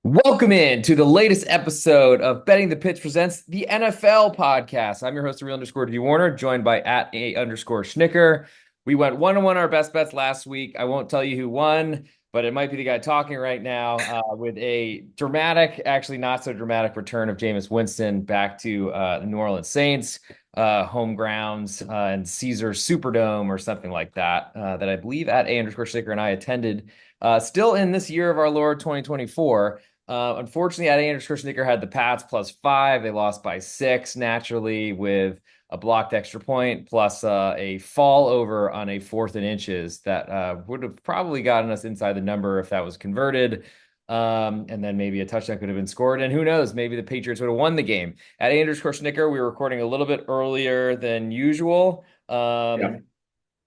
Welcome in to the latest episode of Betting the Pitch presents the NFL podcast. I'm your host, _G Warner, joined by @A_Schnicker. We went 1-1 our best bets last week. I won't tell you who won, but it might be the guy talking right now with a dramatic, actually not so dramatic return of Jameis Winston back to the New Orleans Saints, home grounds, and Caesar Superdome or something like that, that I believe @A_Schnicker and I attended still in this year of our Lord 2024. Unfortunately, @A_Schnicker had the Pats +5. They lost by 6, naturally, with a blocked extra point plus a fall over on a 4th and inches that would have probably gotten us inside the number if that was converted. And then maybe a touchdown could have been scored. And who knows, maybe the Patriots would have won the game. @A_Schnicker, we were recording a little bit earlier than usual. Yeah.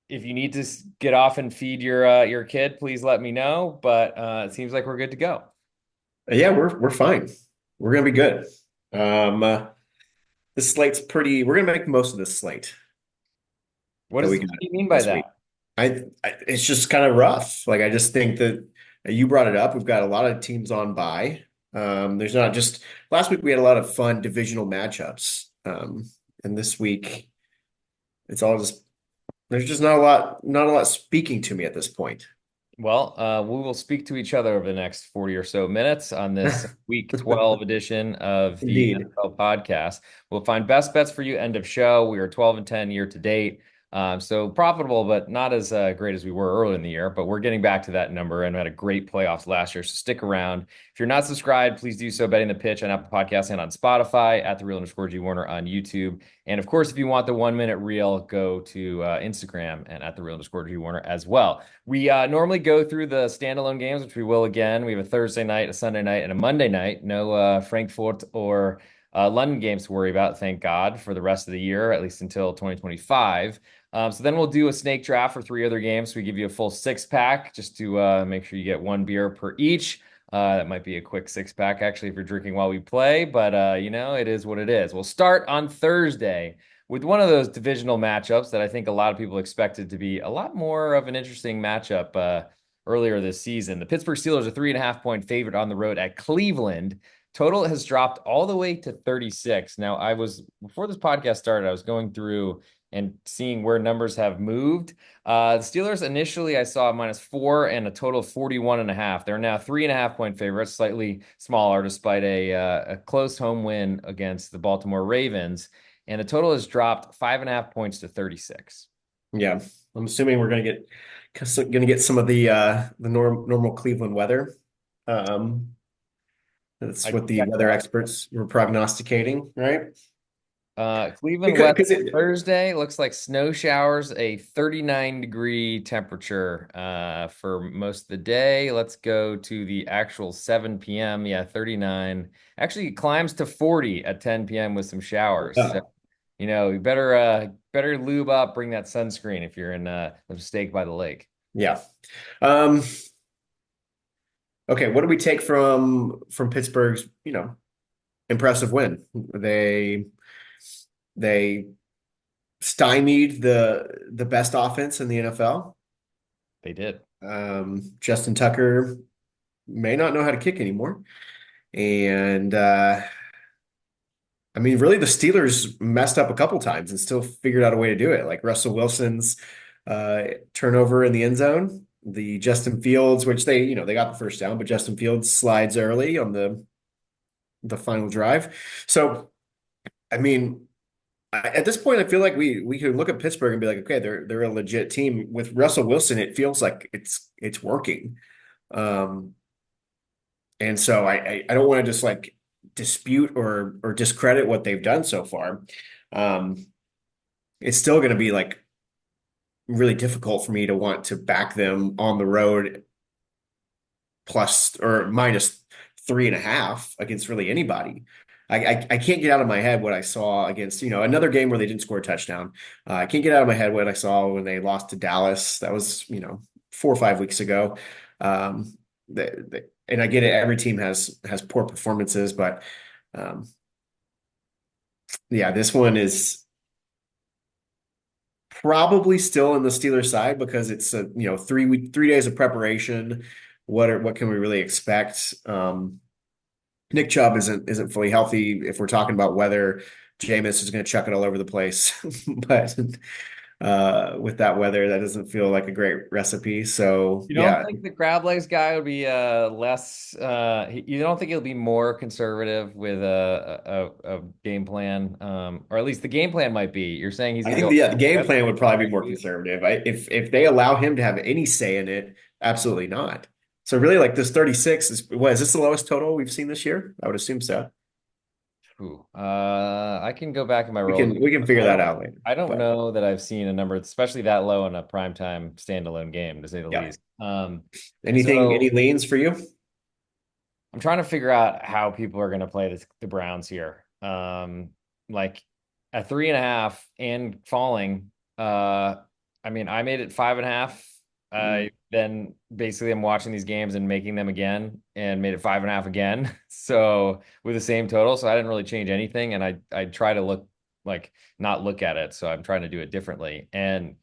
If you need to get off and feed your kid, please let me know. But it seems like we're good to go. Yeah, we're fine. We're gonna be good. Um, uh, this slate's pretty. We're gonna make the most of this slate that we What got do you mean by this that? week. It's just kind of rough. Like I just think that you brought it up. We've got a lot of teams on bye. There's not just last week we had a lot of fun divisional matchups. And this week it's all just there's just not a lot speaking to me at this point. Well, we will speak to each other over the next 40 or so minutes on this week 12 edition of the Indeed. NFL podcast. We'll find best bets for you end of show. We are 12-10 year to date. So profitable, but not as great as we were early in the year. But we're getting back to that number and we had a great playoffs last year. So stick around. If you're not subscribed, please do so. Betting the Pitch on Apple Podcasts and on Spotify, @the_real_G Warner on YouTube. And of course, if you want the 1 minute reel, go to Instagram and @the_real_G Warner as well. We normally go through the standalone games, which we will again. We have a Thursday night, a Sunday night, and a Monday night. No Frankfurt or London games to worry about, thank God, for the rest of the year, at least until 2025. So then we'll do a snake draft for 3 other games. We give you a full 6 pack just to make sure you get 1 beer per each. That might be a quick 6 pack, actually, if you're drinking while we play, but it is what it is. We'll start on Thursday with one of those divisional matchups that I think a lot of people expected to be a lot more of an interesting matchup earlier this season. The Pittsburgh Steelers are 3.5 point favorite on the road at Cleveland. Total has dropped all the way to 36. Now, before this podcast started, I was going through and seeing where numbers have moved. The Steelers initially I saw -4 and a total of 41.5. They're now 3.5 point favorites, slightly smaller despite a close home win against the Baltimore Ravens. And the total has dropped 5.5 points to 36. Yeah, I'm assuming we're gonna get some of the normal Cleveland weather. Um, that's I what the check weather that. experts were prognosticating, right? Cleveland weather Because it, Thursday looks like snow showers, a 39-degree temperature for most of the day. Let's go to the actual 7 p.m. Yeah, 39. Actually, it climbs to 40 at 10 p.m. with some showers. So, oh, you better lube up, bring that sunscreen if you're in a steak by the lake. yeah. Um, okay, what do we take from Pittsburgh's, impressive win? They stymied the best offense in the NFL. They did. Justin Tucker may not know how to kick anymore, and I mean, really, the Steelers messed up a couple times and still figured out a way to do it. Like Russell Wilson's turnover in the end zone, the Justin Fields, which they got the first down, but Justin Fields slides early on the final drive. So, I mean, at this point, I feel like we could look at Pittsburgh and be like, okay, they're a legit team. With Russell Wilson, it feels like it's working. Um, and so I don't want to just like dispute or discredit what they've done so far. Um, it's still going to be like really difficult for me to want to back them on the road plus or -3.5 against really anybody. I can't get out of my head what I saw against, another game where they didn't score a touchdown. I can't get out of my head what I saw when they lost to Dallas. That was, 4 or 5 weeks ago. Um, and I get it. Every team has poor performances, but um, yeah, this one is probably still in the Steelers side because it's 3 days of preparation. What can we really expect? Nick Chubb isn't fully healthy. If we're talking about weather, Jameis is going to chuck it all over the place. But with that weather, that doesn't feel like a great recipe. So You don't yeah, think the crab legs guy would be less you don't think he'll be more conservative with a game plan, or at least the game plan might be. You're saying he's I gonna think go the game that's plan would probably be more crazy. conservative. If they allow him to have any say in it, absolutely not. So really, like this 36 is this the lowest total we've seen this year? I would assume so. Ooh, I can go back in my We roll. can we can figure that out later. I don't But know that I've seen a number, especially that low in a primetime standalone game, to say the yeah, least. any So leans for you? I'm trying to figure out how people are going to play the Browns here. Like at 3.5 and falling. I mean, I made it 5.5. Mm, Then basically I'm watching these games and making them again and made it 5.5 again. So with the same total. So I didn't really change anything. And I try to not look at it. So I'm trying to do it differently. And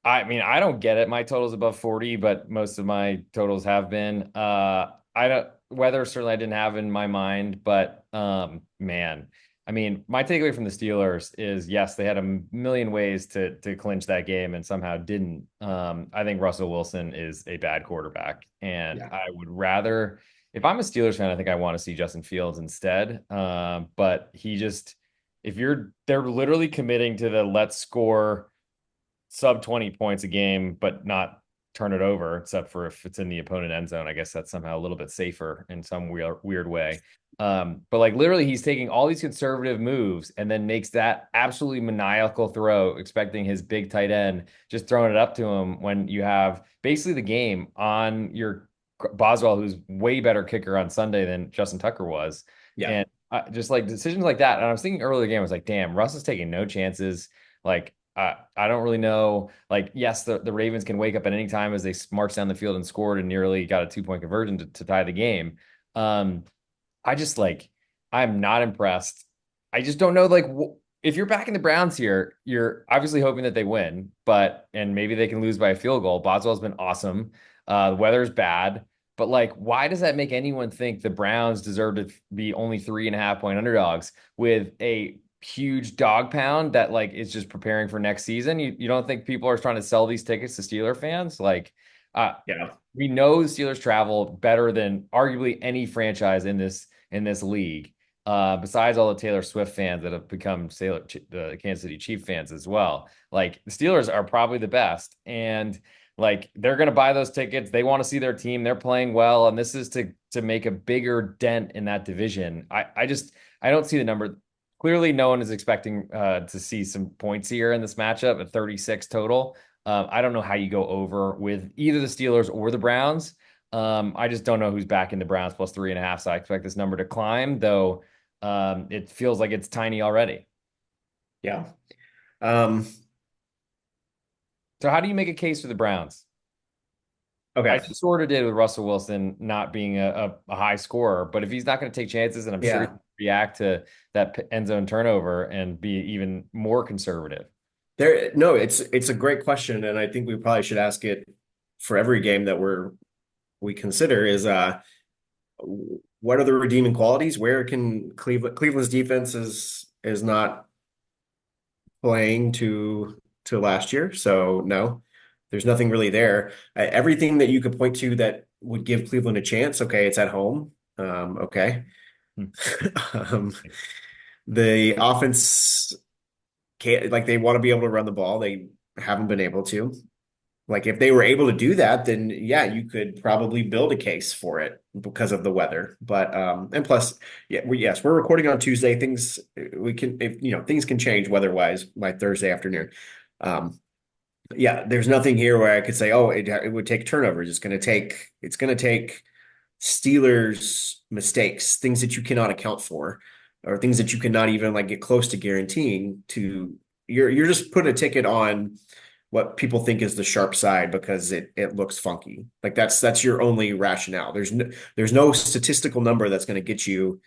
I mean, I don't get it. My total's above 40, but most of my totals have been. I don't weather certainly I didn't have in my mind, but man, I mean, my takeaway from the Steelers is yes, they had a million ways to clinch that game and somehow didn't. I think Russell Wilson is a bad quarterback, and yeah, I would rather, if I'm a Steelers fan, I think I want to see Justin Fields instead. But he just, if they're literally committing to the let's score sub 20 points a game, but not turn it over, except for if it's in the opponent end zone. I guess that's somehow a little bit safer in some weird way. But like literally, he's taking all these conservative moves and then makes that absolutely maniacal throw, expecting his big tight end just throwing it up to him when you have basically the game on your Boswell, who's way better kicker on Sunday than Justin Tucker was. yeah, And just like decisions like that. And I was thinking earlier in the game, I was like, damn, Russ is taking no chances. Like, I don't really know. Like, yes, the Ravens can wake up at any time as they marched down the field and scored and nearly got a 2 point conversion to tie the game. Um, I just like, I'm not impressed. I just don't know. Like, if you're backing the Browns here, you're obviously hoping that they win, and maybe they can lose by a field goal. Boswell's been awesome. The weather's bad, but like, why does that make anyone think the Browns deserve to be only 3.5 point underdogs with a huge dog pound that like is just preparing for next season? You don't think people are trying to sell these tickets to Steeler fans? Like, uh, yeah, we know the Steelers travel better than arguably any franchise in this league. Besides all the Taylor Swift fans that have become the Kansas City Chief fans as well. Like the Steelers are probably the best, and like they're going to buy those tickets. They want to see their team. They're playing well, and this is to make a bigger dent in that division. I don't see the number. Clearly, no one is expecting to see some points here in this matchup at 36 total. I don't know how you go over with either the Steelers or the Browns. I just don't know who's backing the Browns plus 3.5. So I expect this number to climb, though it feels like it's tiny already. yeah. Um, So how do you make a case for the Browns? I okay, just sort of did with Russell Wilson not being a high scorer, but if he's not going to take chances, and I'm sure he's yeah. going to react to that end zone turnover and be even more conservative. No, it's a great question, and I think we probably should ask it for every game that we consider is what are the redeeming qualities? Where can Cleveland's defense is not playing to last year, so no, there's nothing really there. Everything that you could point to that would give Cleveland a chance, okay, it's at home. Okay. Hmm. Um, the offense can't like they want to be able to run the ball. They haven't been able to. Like if they were able to do that, then yeah, you could probably build a case for it because of the weather. But and plus, yeah, yes, we're recording on Tuesday. Things we can if things can change weather-wise by Thursday afternoon. Um, yeah, there's nothing here where I could say, oh, it would take turnovers. It's going to take Steelers mistakes, things that you cannot account for, or things that you cannot even like get close to guaranteeing to you're just putting a ticket on what people think is the sharp side because it looks funky. Like that's your only rationale. There's no statistical number that's going to get you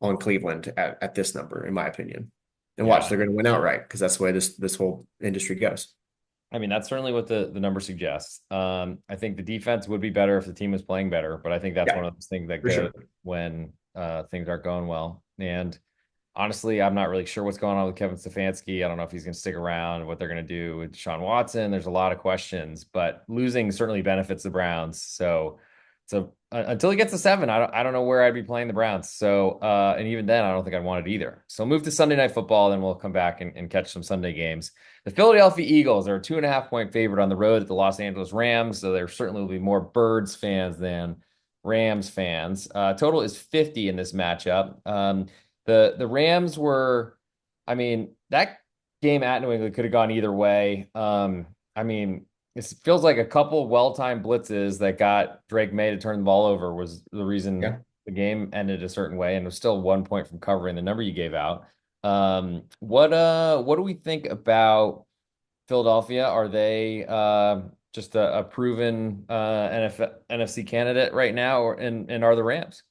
on Cleveland at this number, in my opinion. And watch, Yeah. they're going to win outright because that's the way this whole industry goes. I mean, that's certainly what the number suggests. I think the defense would be better if the team was playing better, but I think that's one Yeah, of those things that for goes sure. when things aren't going well. And honestly, I'm not really sure what's going on with Kevin Stefanski. I don't know if he's going to stick around, what they're going to do with Deshaun Watson. There's a lot of questions, but losing certainly benefits the Browns. So until he gets to 7, I don't know where I'd be playing the Browns. So and even then, I don't think I'd want it either. So move to Sunday Night Football, then we'll come back and catch some Sunday games. The Philadelphia Eagles are a 2.5 point favorite on the road at the Los Angeles Rams. So there certainly will be more Birds fans than Rams fans. Total is 50 in this matchup. The Rams were, I mean, that game at New England could have gone either way. I mean, it feels like a couple well-timed blitzes that got Drake May to turn the ball over was the reason Yeah. the game ended a certain way, and it was still 1 point from covering the number you gave out. What do we think about Philadelphia? Are they just a proven NFC candidate right now, and are the Rams?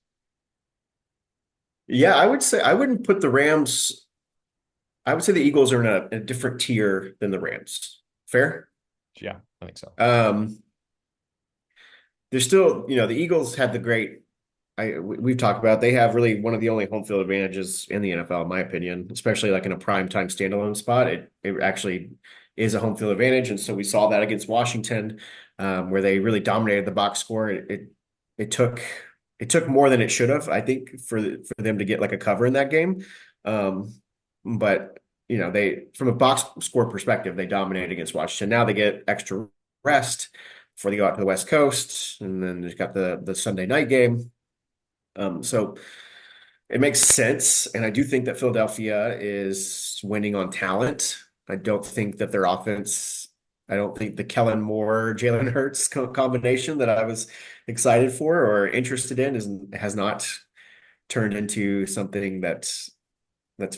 Yeah, I would say I wouldn't put the Rams. I would say the Eagles are in a different tier than the Rams. Fair? Yeah, I think so. Um, they're still, the Eagles had the great. We've talked about they have really one of the only home field advantages in the NFL, in my opinion, especially like in a prime time standalone spot. It actually is a home field advantage, and so we saw that against Washington, where they really dominated the box score. It took more than it should have, I think, for them to get like a cover in that game. Um, but they from a box score perspective, they dominated against Washington. Now they get extra rest before they go out to the West Coast, and then they've got the Sunday night game. So it makes sense. And I do think that Philadelphia is winning on talent. I don't think that their offense, I don't think the Kellen Moore, Jalen Hurts combination that I was excited for or interested in has not turned into something that's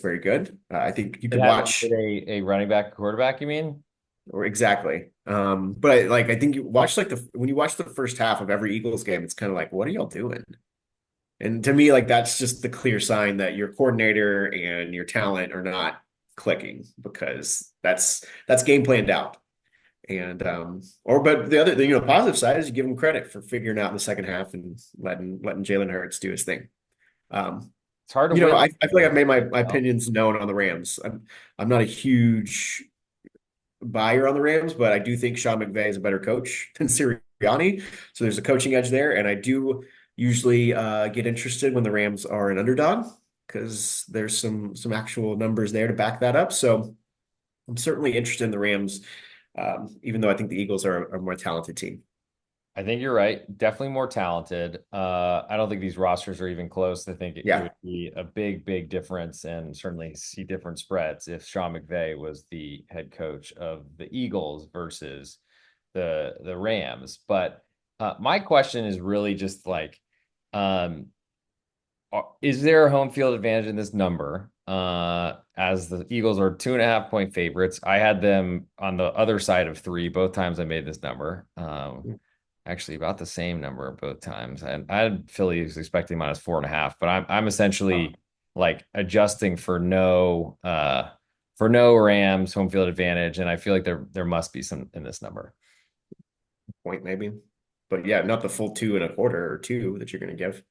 very good. I think you It could hasn't watch been a running back quarterback, you mean? or exactly. But I think you watch like when you watch the first half of every Eagles game, it's kind of like, what are y'all doing? And to me, like that's just the clear sign that your coordinator and your talent are not clicking because that's game planned out. And but the other positive side is you give him credit for figuring out in the second half and letting Jalen Hurts do his thing. Um, It's hard to win. I feel like I've made my opinions known on the Rams. I'm not a huge buyer on the Rams, but I do think Sean McVay is a better coach than Sirianni. So there's a coaching edge there. And I do usually get interested when the Rams are an underdog because there's some actual numbers there to back that up. So I'm certainly interested in the Rams, even though I think the Eagles are a more talented team. I think you're right. Definitely more talented. I don't think these rosters are even close. I think it Yeah. would be a big, big difference and certainly see different spreads if Sean McVay was the head coach of the Eagles versus the Rams. But my question is really just like, um, is there a home field advantage in this number? As the Eagles are 2.5 point favorites. I had them on the other side of 3 both times I made this number. Actually about the same number both times. I had Philly was expecting -4.5, but I'm essentially like adjusting for no Rams home field advantage, and I feel like there must be some in this number. Point maybe. But yeah, not the full 2.25 or 2 that you're going to give.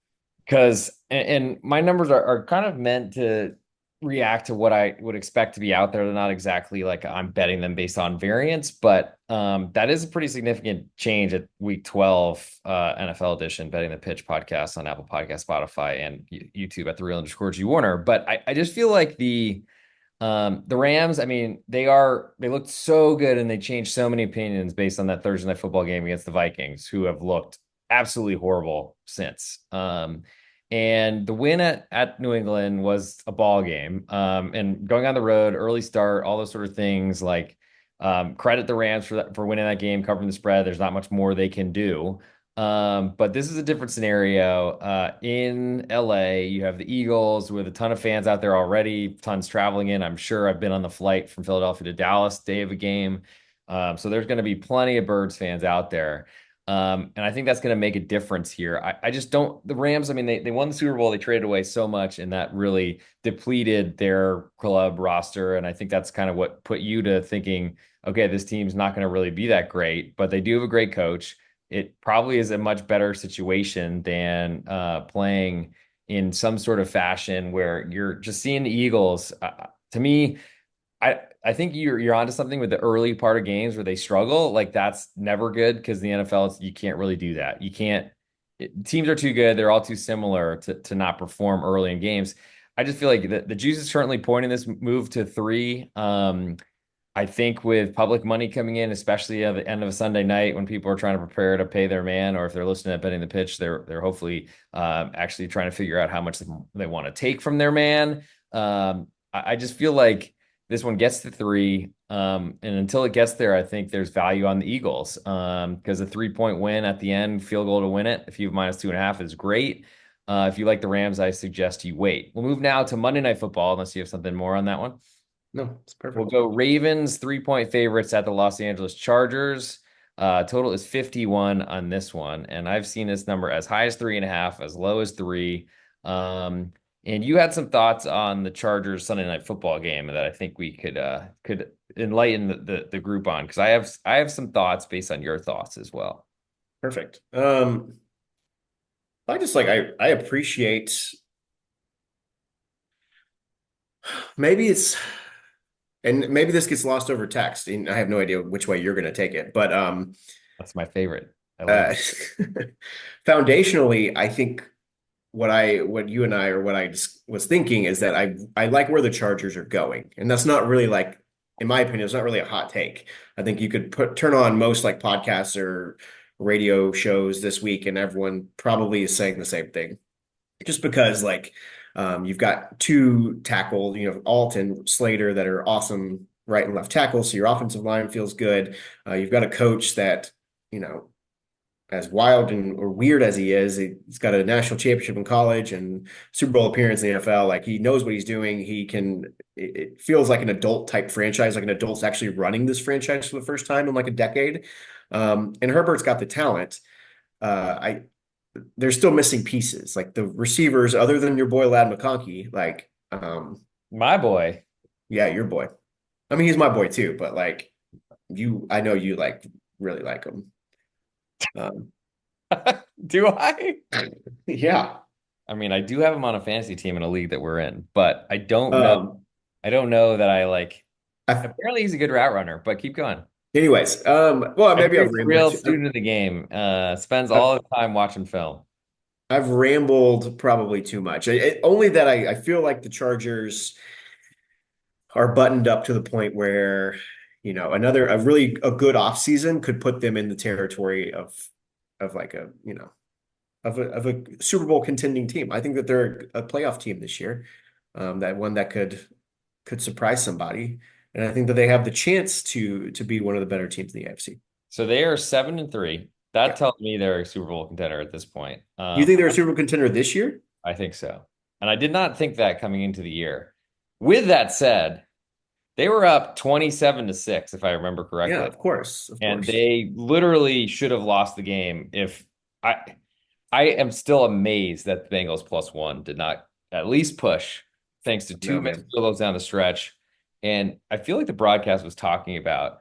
Because and my numbers are kind of meant to react to what I would expect to be out there. They're not exactly like I'm betting them based on variance, but that is a pretty significant change at week 12 NFL edition, betting the pitch podcast on Apple Podcast, Spotify, and YouTube at @the real_G Warner. But I just feel like the Rams, I mean, they looked so good and they changed so many opinions based on that Thursday night football game against the Vikings, who have looked absolutely horrible since. And the win at New England was a ball game. And going on the road, early start, all those sort of things, like credit the Rams for winning that game, covering the spread. There's not much more they can do. But this is a different scenario. In LA, you have the Eagles with a ton of fans out there already, tons traveling in. I'm sure I've been on the flight from Philadelphia to Dallas, day of a game. So there's going to be plenty of Birds fans out there. And I think that's going to make a difference here. I just don't, the Rams, I mean, they won the Super Bowl, they traded away so much, and that really depleted their club roster. And I think that's kind of what put you to thinking, okay, this team's not going to really be that great, but they do have a great coach. It probably is a much better situation than playing in some sort of fashion where you're just seeing the Eagles. To me, I think you're onto something with the early part of games where they struggle. Like that's never good because the NFL, you can't really do that. You can't. Teams are too good. They're all too similar to not perform early in games. I just feel like the juice is certainly pointing this move to three. I think with public money coming in, especially at the end of a Sunday night when people are trying to prepare to pay their man, or if they're listening to betting the pitch, they're hopefully actually trying to figure out how much they want to take from their man. I just feel like this one gets to three, and until it gets there, I think there's value on the Eagles because a 3-point win at the end, field goal to win it, if you have -2.5 is great. If you like the Rams, I suggest you wait. We'll move now to Monday Night Football, unless you have something more on that one. No, it's We'll perfect. go Ravens, 3-point favorites at the Los Angeles Chargers. Total is 51 on this one. And I've seen this number as high as 3.5, as low as three. And you had some thoughts on the Chargers Sunday night football game that I think we could enlighten the group on because I have some thoughts based on your thoughts as well. Perfect. I just like I appreciate maybe it's and maybe this gets lost over text, and I have no idea which way you're going to take it, but That's my favorite. I like uh it. foundationally, I think what you and I or what I just was thinking is that I like where the Chargers are going, and that's not really like, in my opinion, it's not really a hot take. I think you could turn on most like podcasts or radio shows this week, and everyone probably is saying the same thing. Just because like you've got two tackle, Alt and Slater that are awesome right and left tackle, so your offensive line feels good. You've got a coach that, you know, as wild and or weird as he is, he's got a national championship in college and Super Bowl appearance in the NFL. Like he knows what he's doing. It feels like an adult type franchise, like an adult's actually running this franchise for the first time in like a decade. And Herbert's got the talent. I They're still missing pieces, like the receivers, other than your boy Lad McConkey. Like, My boy. yeah, your boy. I mean, he's my boy too, but like I know you like really like him. Um, Do I? yeah. I mean, I do have him on a fantasy team in a league that we're in, but I don't know. Um, I don't know that I like. I, Apparently, he's a good route runner, but keep going. anyways, well, My maybe I've boy's a rambled. real student of the game. Spends I've, all his time watching film. I've rambled probably too much. Only that I feel like the Chargers are buttoned up to the point where, a good offseason could put them in the territory of like a Super Bowl contending team. I think that they're a playoff team this year. That one that could surprise somebody. And I think that they have the chance to be one of the better teams in the AFC. So they are 7-3. That Yeah. tells me they're a Super Bowl contender at this point. You think they're a Super Bowl contender this year? I think so. And I did not think that coming into the year. With that said, they were up 27-6, if I remember Yeah, correctly. of course, of And course. they literally should have lost the game if I am still amazed that the Bengals +1 did not at least push thanks to two No, missed man. field goals down the stretch. And I feel like the broadcast was talking about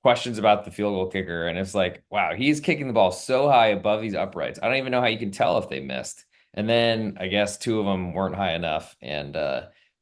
questions about the field goal kicker. And it's like, wow, he's kicking the ball so high above these uprights. I don't even know how you can tell if they missed. And then I guess two of them weren't high enough and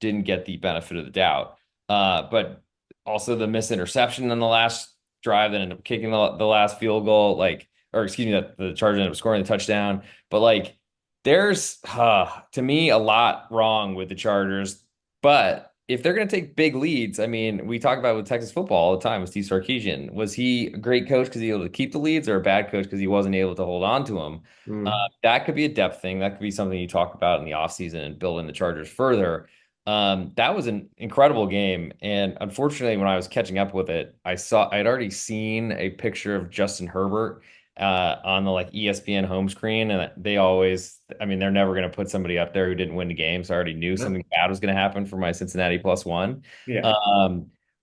didn't get the benefit of the doubt. But also the missed interception in the last drive that ended up kicking the last field goal, like, or excuse me, that the Chargers ended up scoring the touchdown. But like, there's to me a lot wrong with the Chargers. But if they're going to take big leads, I mean, we talk about with Texas football all the time with Steve Sarkisian. Was he a great coach because he was able to keep the leads, or a bad coach because he wasn't able to hold on to them? Mm. That could be a depth thing. That could be something you talk about in the offseason and building the Chargers further. That was an incredible game. And unfortunately, when I was catching up with it, I'd already seen a picture of Justin Herbert on the like ESPN home screen. And they always, I mean, they're never going to put somebody up there who didn't win the game. So I already knew No. something bad was going to happen for my Cincinnati +1. Yeah.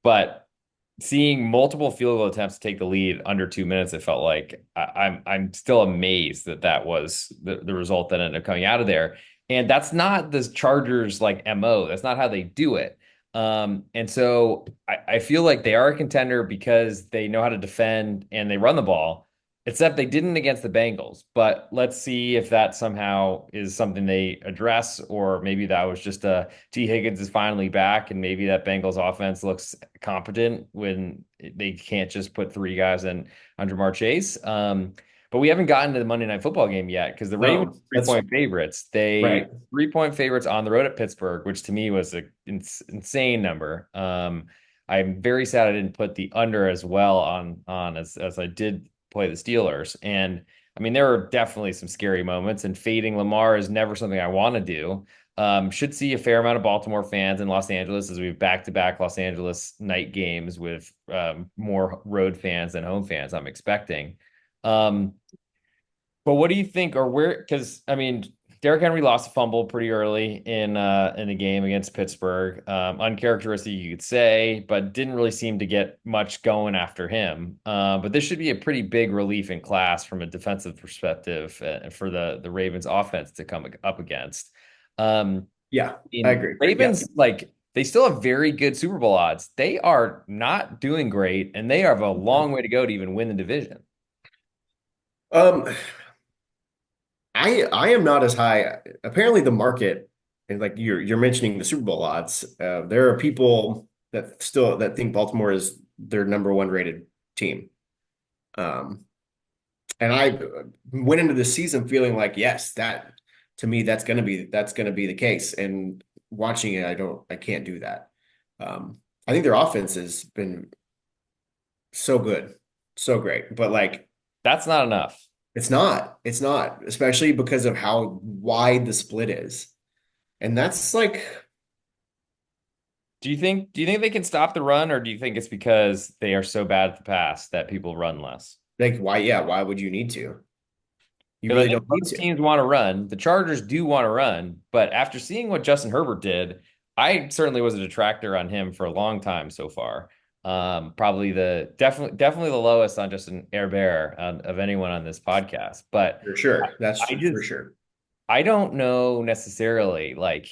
But seeing multiple field goal attempts to take the lead under 2 minutes, it felt like I'm still amazed that was the result that ended up coming out of there. And that's not the Chargers like MO. That's not how they do it. And so I feel like they are a contender because they know how to defend and they run the ball. except they didn't against the Bengals. But let's see if that somehow is something they address, or maybe that was just a T. Higgins is finally back, and maybe that Bengals offense looks competent when they can't just put three guys in under Jamar Chase. But we haven't gotten to the Monday Night Football game yet because the Ravens No, are that's three-point favorites. They right. 3-point favorites on the road at Pittsburgh, which to me was an insane number. I'm very sad I didn't put the under as well on as I did play the Steelers. And I mean, there are definitely some scary moments, and fading Lamar is never something I want to do. Should see a fair amount of Baltimore fans in Los Angeles as we have back-to-back Los Angeles night games with more road fans than home fans, I'm expecting. Um, but what do you think, or where? Because I mean, Derrick Henry lost a fumble pretty early in the game against Pittsburgh. Uncharacteristic, you could say, but didn't really seem to get much going after him. But this should be a pretty big relief in class from a defensive perspective for the Ravens offense to come up against. Yeah, I In agree. Yeah. Ravens, like they still have very good Super Bowl odds. They are not doing great, and they have a long way to go to even win the division. Um, I am not as high. Apparently, the market, and like you're mentioning the Super Bowl odds. There are people that think Baltimore is their number one rated team. Um, and I went into the season feeling like, yes, that to me that's gonna be the case. And watching it, I can't do that. I think their offense has been so good, so great, but like That's not enough. it's not, especially because of how wide the split is. And that's like Do you think they can stop the run, or do you think it's because they are so bad at the pass that people run less? why, yeah, why would you need to? You Because I really think don't need most to. teams want to run. The Chargers do want to run, but after seeing what Justin Herbert did, I certainly was a detractor on him for a long time so far. Probably the definitely the lowest on Justin Herbert of anyone on this podcast. But For sure. That's I true, for just sure. I don't know necessarily like.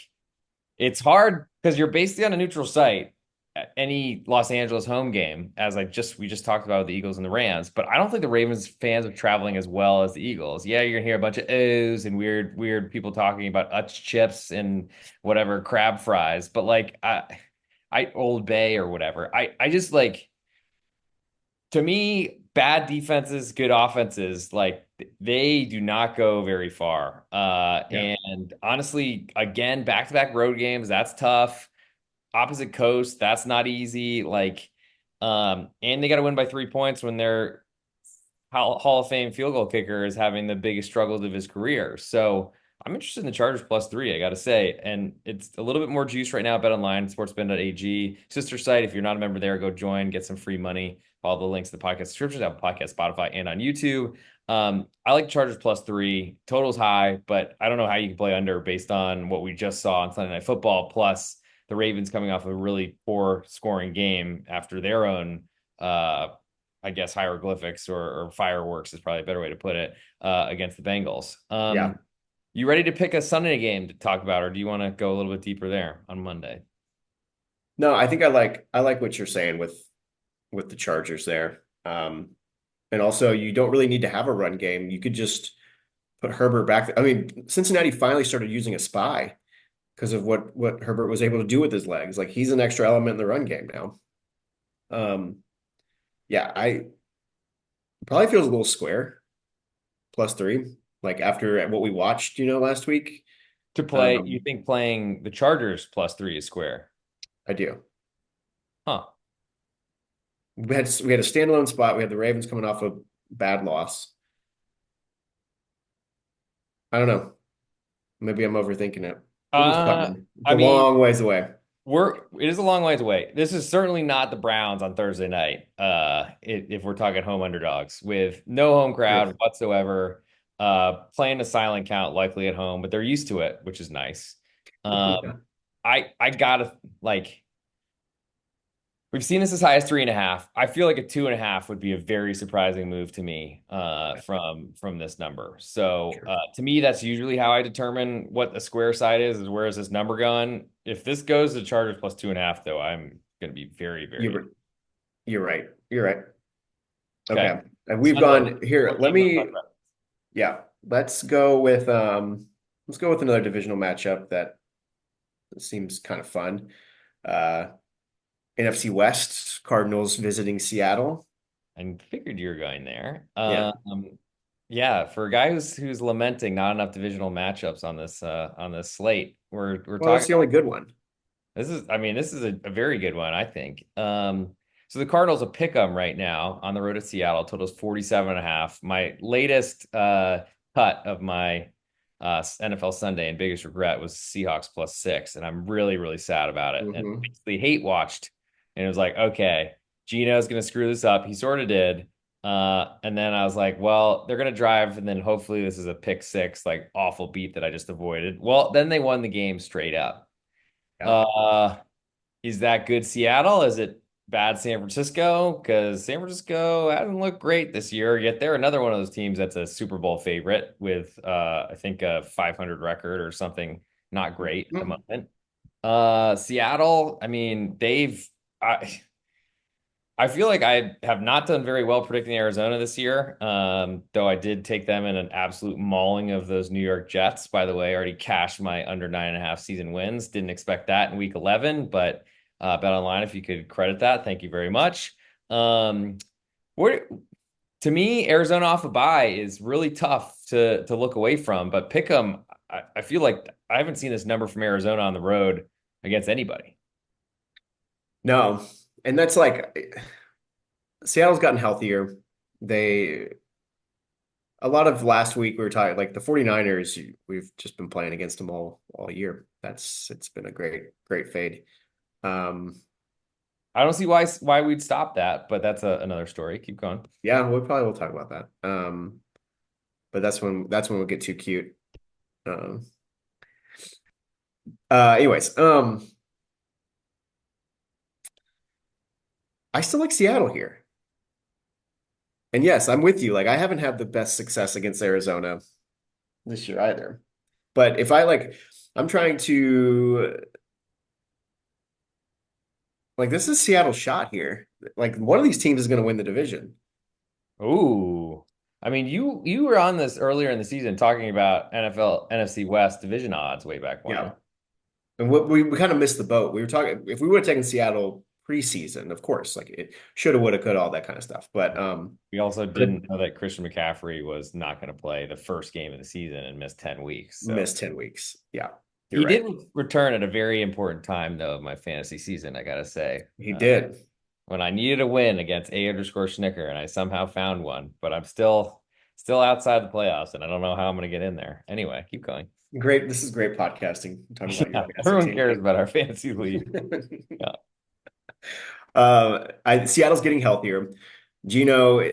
It's hard because you're basically on a neutral site at any Los Angeles home game, as we just talked about with the Eagles and the Rams. But I don't think the Ravens fans are traveling as well as the Eagles. Yeah, you're gonna hear a bunch of O's and weird people talking about Utz chips and whatever crab fries. But like I Old Bay or whatever. I just like to me, bad defenses, good offenses, like they do not go very far. Yeah. And honestly, again, back-to-back road games, that's tough. Opposite coast, that's not easy. Like, and they got to win by 3 points when their Hall of Fame field goal kicker is having the biggest struggles of his career. So I'm interested in the Chargers +3, I got to say. And it's a little bit more juice right now. Bet online, SportsBetting.ag, sister site. If you're not a member there, go join, get some free money. Follow the links to the podcast descriptions, Apple Podcast, Spotify, and on YouTube. I like Chargers +3. Total's high, but I don't know how you can play under based on what we just saw on Sunday Night Football. Plus, the Ravens coming off a really poor scoring game after their own I guess hieroglyphics or fireworks is probably a better way to put it against the Bengals. Yeah. You ready to pick a Sunday game to talk about, or do you want to go a little bit deeper there on Monday? No, I think I like what you're saying with the Chargers there. And also you don't really need to have a run game. You could just put Herbert back. I mean, Cincinnati finally started using a spy because of what Herbert was able to do with his legs. Like he's an extra element in the run game now. Um, yeah, I probably feels a little square +3. Like after what we watched, last week. To play, you Um, think playing the Chargers +3 is square? I do. Huh. We had a standalone spot. We had the Ravens coming off a bad loss. I don't know. Maybe I'm overthinking it. Who's Uh, coming? It's I a mean, long ways away. it is a long ways away. This is certainly not the Browns on Thursday night. If we're talking home underdogs with no home crowd True. whatsoever, playing a silent count likely at home, but they're used to it, which is nice. Yeah. I gotta like we've seen this as high as 3.5. I feel like a 2.5 would be a very surprising move to me from this number. So Sure. to me, that's usually how I determine what the square side is where is this number going? If this goes to Chargers +2.5, though, I'm gonna be very, very You're you're right. You're right. Okay. Okay. And we've Sunday, gone here. what Let game you want to me, talk about? yeah, let's go with another divisional matchup that seems kind of fun. Uh, NFC West, Cardinals visiting Seattle. I figured you were going there. Yeah. Yeah, for a guy who's lamenting not enough divisional matchups on this slate, we're Well, that's talking the only good one. I mean, this is a very good one, I think. So the Cardinals will pick 'em right now on the road to Seattle. Totals 47 and a half. My latest cut of my NFL Sunday and biggest regret was Seahawks plus 6, and I'm really, really sad about it. And Hmm. basically hate watched, and it was like, okay, Gino's gonna screw this up. He sort of did. And then I was like, well, they're gonna drive, and then hopefully this is a pick six, like awful beat that I just avoided. Well, then they won the game straight up. Yeah. Uh, is that good Seattle? Is it bad San Francisco? Because San Francisco hasn't looked great this year, yet they're another one of those teams that's a Super Bowl favorite with I think a 500 record or something not great at the Mhm. moment. Seattle, I mean, I feel like I have not done very well predicting Arizona this year, though I did take them in an absolute mauling of those New York Jets. By the way, I already cashed my under 9.5 season wins. Didn't expect that in week 11, but bet online if you could credit that. Thank you very much. Where to me, Arizona off a bye is really tough to look away from, but pick them. I feel like I haven't seen this number from Arizona on the road against anybody. No. And that's like Seattle's gotten healthier. They a lot of last week we were talking like the 49ers, we've just been playing against them all year. It's been a great fade. Um, I don't see why we'd stop that, but that's another story. Keep going. yeah, we probably will talk about that. But that's when we'll get too cute. Um, anyways, I still like Seattle here. And yes, I'm with you. Like I haven't had the best success against Arizona this year either. But if I like, I'm trying to like this is Seattle's shot here. Like one of these teams is going to win the division. Ooh. I mean, you were on this earlier in the season talking about NFL NFC West division odds way back Yeah. when. And we kind of missed the boat. We were talking if we would have taken Seattle preseason, of course, like it shoulda, woulda, coulda, all that kind of stuff. We also But didn't know that Christian McCaffrey was not going to play the first game of the season and miss 10 weeks. So missed 10 weeks. Yeah, you're he right. did return at a very important time, though, of my fantasy season, I gotta say. He did. When I needed a win against A underscore Schnicker, and I somehow found one, but I'm still outside the playoffs, and I don't know how I'm going to get in there. Anyway, keep going. Great. This is great podcasting. Talking about your Yeah, fantasy everyone team. cares about our fantasy league. Yeah. Seattle's getting healthier. Gino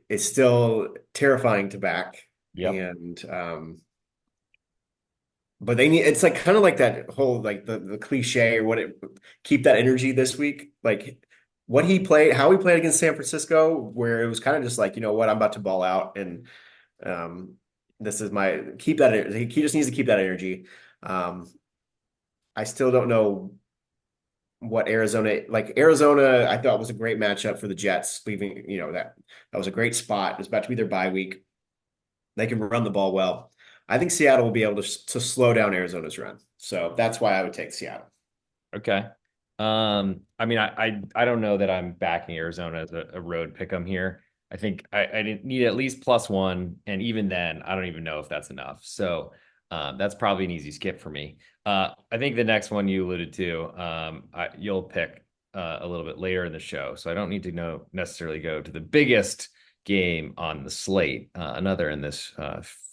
is still terrifying to back, Yep. and but they need it's like kind of like that whole like the cliche or what it keep that energy this week. Like what he played, how he played against San Francisco, where it was kind of just like, you know what, I'm about to ball out and um this is my keep that he just needs to keep that energy. Um I still don't know what Arizona I thought was a great matchup for the Jets, leaving, that was a great spot. It was about to be their bye week. They can run the ball well. I think Seattle will be able to slow down Arizona's run. So that's why I would take Seattle. Okay. I mean, I don't know that I'm backing Arizona as a road pick 'em here. I think I need at least plus one, and even then, I don't even know if that's enough. So that's probably an easy skip for me. I think the next one you alluded to, you'll pick a little bit later in the show, so I don't need to know necessarily go to the biggest game on the slate, another in this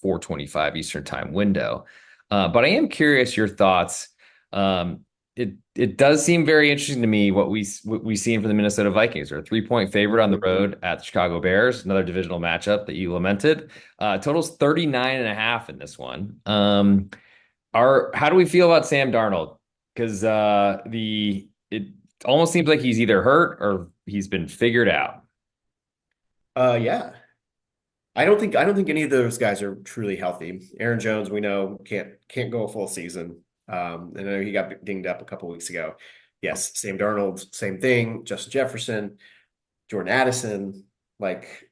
4:25 Eastern time window. But I am curious your thoughts. It does seem very interesting to me what we seen from the Minnesota Vikings. They're a 3-point favorite on the Mhm. road at the Chicago Bears, another divisional matchup that you lamented. Totals 39 and a half in this one. Are how do we feel about Sam Darnold? Because the it almost seems like he's either hurt or he's been figured out. Yeah. I don't think any of those guys are truly healthy. Aaron Jones, we know can't go a full season. And I know he got dinged up a couple weeks ago. Yes, Sam Darnold, same thing. Justin Jefferson, Jordan Addison, like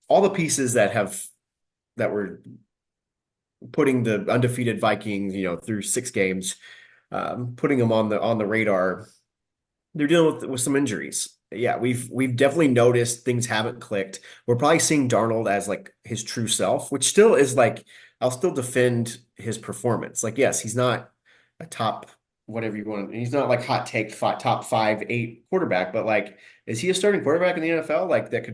all the pieces that were putting the undefeated Vikings, through 6 games, putting them on the radar. They're dealing with some injuries. Yeah, we've definitely noticed things haven't clicked. We're probably seeing Darnold as like his true self, which still is like I'll still defend his performance. Like, yes, he's not a top whatever you want. He's not like hot take top 5, 8 quarterback, but like, is he a starting quarterback in the NFL? Like that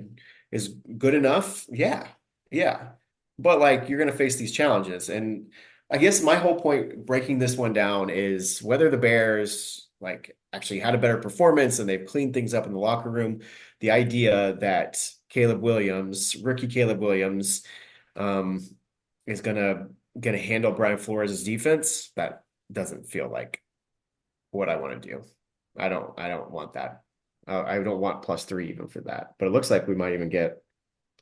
is good enough? Yeah, yeah. But like you're gonna face these challenges, and I guess my whole point breaking this one down is whether the Bears like actually had a better performance and they've cleaned things up in the locker room. The idea that rookie Caleb Williams, um, is gonna handle Brian Flores' defense, that doesn't feel like what I want to do. I don't want that. I don't want +3 even for that. But it looks like we might even get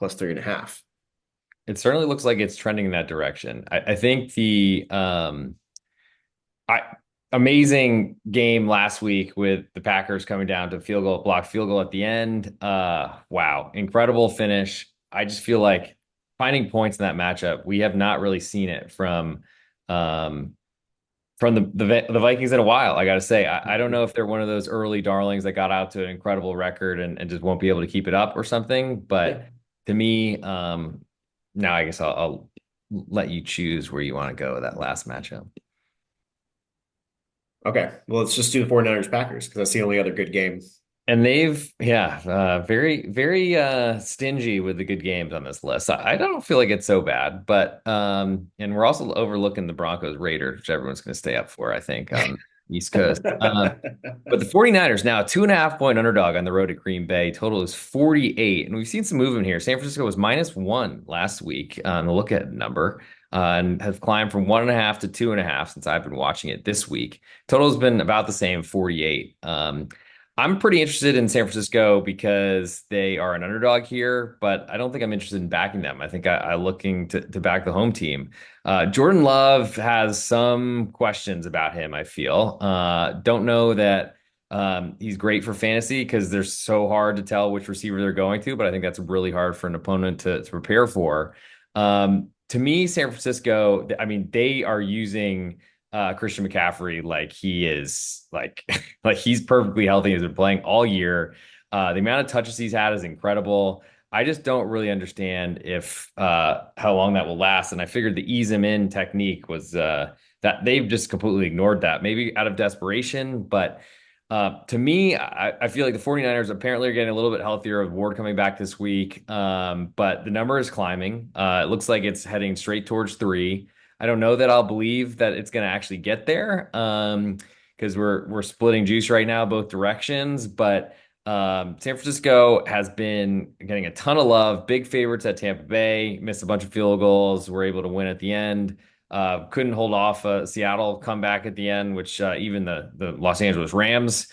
+3.5. It certainly looks like it's trending in that direction. I think the I amazing game last week with the Packers coming down to block field goal at the end. Wow, incredible finish. I just feel like finding points in that matchup, we have not really seen it um the Vikings in a while. I gotta say, I don't know if they're one of those early darlings that got out to an incredible record and just won't be able to keep it up or something. But Yeah. to me, now I guess I'll let you choose where you want to go with that last matchup. Okay. Well, let's just do the 49ers Packers because that's the only other good game. And very, very stingy with the good games on this list. I don't feel like it's so bad, but and we're also overlooking the Broncos Raiders, which everyone's going to stay up for, I think, on East Coast. But the 49ers now 2.5 point underdog on the road at Green Bay. Total is 48. And we've seen some movement here. San Francisco was -1 last week on the look at number, and have climbed from 1.5 to 2.5 since I've been watching it this week. Total's been about the same, 48. I'm pretty interested in San Francisco because they are an underdog here, but I don't think I'm interested in backing them. I think I'm looking to back the home team. Jordan Love has some questions about him, I feel. Don't know that he's great for fantasy because they're so hard to tell which receiver they're going to, but I think that's really hard for an opponent to prepare for. To me, San Francisco, I mean, they are using Christian McCaffrey like he is like like he's perfectly healthy. He's been playing all year. The amount of touches he's had is incredible. I just don't really understand if how long that will last. And I figured the ease him in technique was that they've just completely ignored that, maybe out of desperation. But to me, I feel like the 49ers apparently are getting a little bit healthier with Ward coming back this week. But the number is climbing. It looks like it's heading straight towards 3. I don't know that I'll believe that it's going to actually get there, because we're splitting juice right now both directions. But San Francisco has been getting a ton of love. Big favorites at Tampa Bay. Missed a bunch of field goals. Were able to win at the end. Couldn't hold off a Seattle comeback at the end, which even the Los Angeles Rams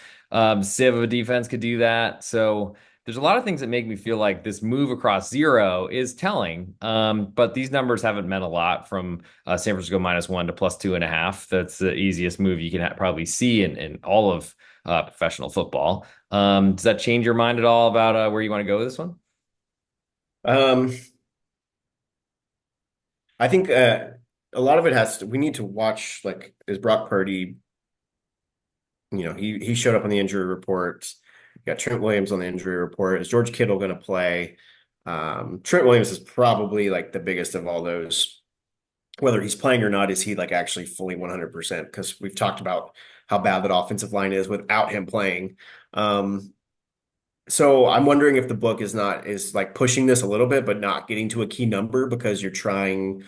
sieve of a defense could do that. So there's a lot of things that make me feel like this move across 0 is telling. But these numbers haven't meant a lot from San Francisco -1 to +2.5. That's the easiest move you can probably see in all of professional football. Does that change your mind at all about where you want to go with this one? Um, I think a lot of it we need to watch, like, is Brock Purdy, he showed up on the injury report. You got Trent Williams on the injury report. Is George Kittle going to play? Trent Williams is probably like the biggest of all those. Whether he's playing or not, is he like actually fully 100%? Because we've talked about how bad that offensive line is without him playing. So I'm wondering if the book is like pushing this a little bit, but not getting to a key number because you're trying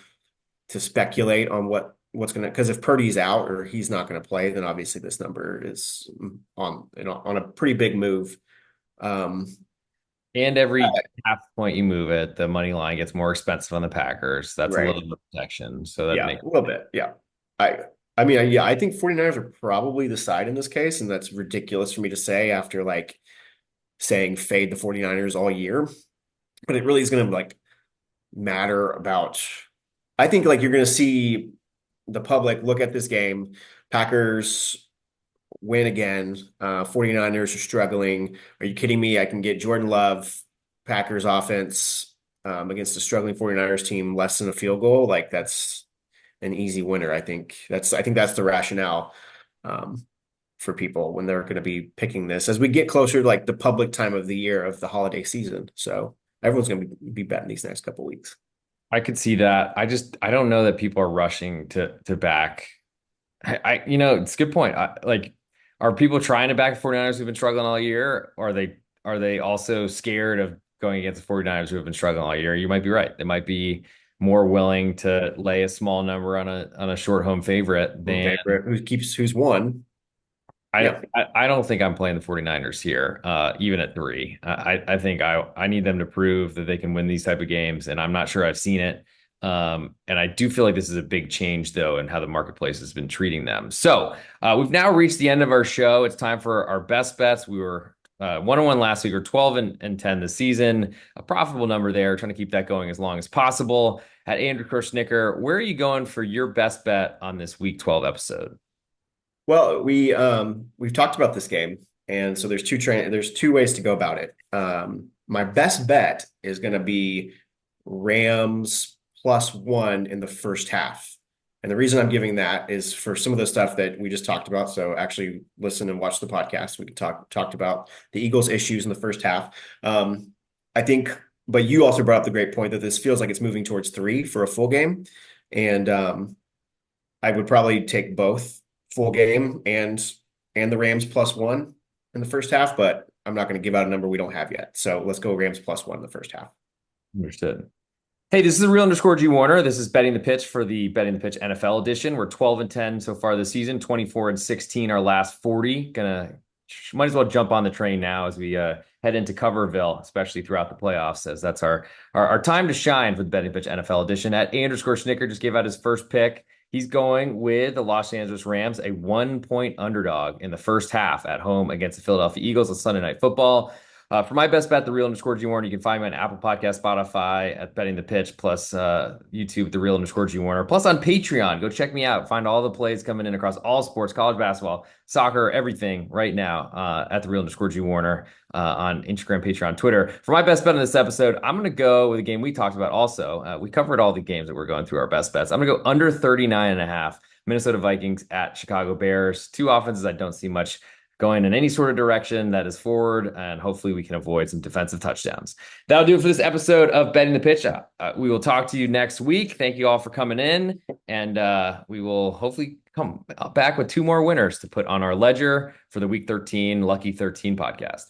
to speculate on what's gonna, because if Purdy's out or he's not gonna play, then obviously this number is on a pretty big move. Um, And every half point you move it, the money line gets more expensive on the Packers. That's a little right. bit of protection. So that Yeah, makes a little bit. Yeah. I I mean, yeah, I think 49ers are probably the side in this case, and that's ridiculous for me to say after like saying fade the 49ers all year. But it really is gonna like matter about, I think like you're gonna see the public look at this game. Packers win again. 49ers are struggling. Are you kidding me? I can get Jordan Love, Packers offense. against a struggling 49ers team, less than a field goal, like that's an easy winner. I think that's the rationale um, for people when they're going to be picking this as we get closer to like the public time of the year of the holiday season. So everyone's going to be betting these next couple weeks. I could see that. I don't know that people are rushing to back. It's a good point. Are people trying to back the 49ers who've been struggling all year? Or are they also scared of going against the 49ers who have been struggling all year? You might be right. They might be more willing to lay a small number on a short home favorite Home than favorite who's won. I, Yeah. I don't think I'm playing the 49ers here, even at 3. I think I need them to prove that they can win these type of games, and I'm not sure I've seen it. And I do feel like this is a big change, though, in how the marketplace has been treating them. So we've now reached the end of our show. It's time for our best bets. We were 1-1 last week. We're 12 and 10 this season. A profitable number there. Trying to keep that going as long as possible. At Andrew Kirschnicker, where are you going for your best bet on this Week 12 episode? Well, we've talked about this game, and so there's two ways to go about it. My best bet is going to be Rams +1 in the first half. And the reason I'm giving that is for some of the stuff that we just talked about. So actually listen and watch the podcast. We could talked about the Eagles' issues in the first half. I think, but you also brought up the great point that this feels like it's moving towards 3 for a full game. And I would probably take both full game and the Rams +1 in the first half, but I'm not going to give out a number we don't have yet. So let's go Rams +1 in the first half. Understood. Hey, this is the real underscore G Warner. This is betting the pitch for the betting the pitch NFL edition. We're 12 and 10 so far this season, 24 and 16 our last 40. Might as well jump on the train now as we head into Coverville, especially throughout the playoffs, as that's our time to shine for the betting the pitch NFL edition. At A underscore Schnicker just gave out his first pick. He's going with the Los Angeles Rams, a 1-point underdog in the first half at home against the Philadelphia Eagles on Sunday Night Football. For my best bet, the real underscore G Warner, you can find me on Apple Podcast, Spotify at Betting the Pitch, plus YouTube, the real underscore G Warner, plus on Patreon. Go check me out. Find all the plays coming in across all sports, college basketball, soccer, everything right now at the real underscore G Warner on Instagram, Patreon, Twitter. For my best bet in this episode, I'm going to go with a game we talked about also. We covered all the games that we're going through our best bets. I'm going to go under 39.5. Minnesota Vikings at Chicago Bears. Two offenses I don't see much going in any sort of direction that is forward, and hopefully we can avoid some defensive touchdowns. That'll do it for this episode of Betting the Pitch. We will talk to you next week. Thank you all for coming in, and we will hopefully come back with 2 more winners to put on our ledger for the Week 13 Lucky 13 podcast.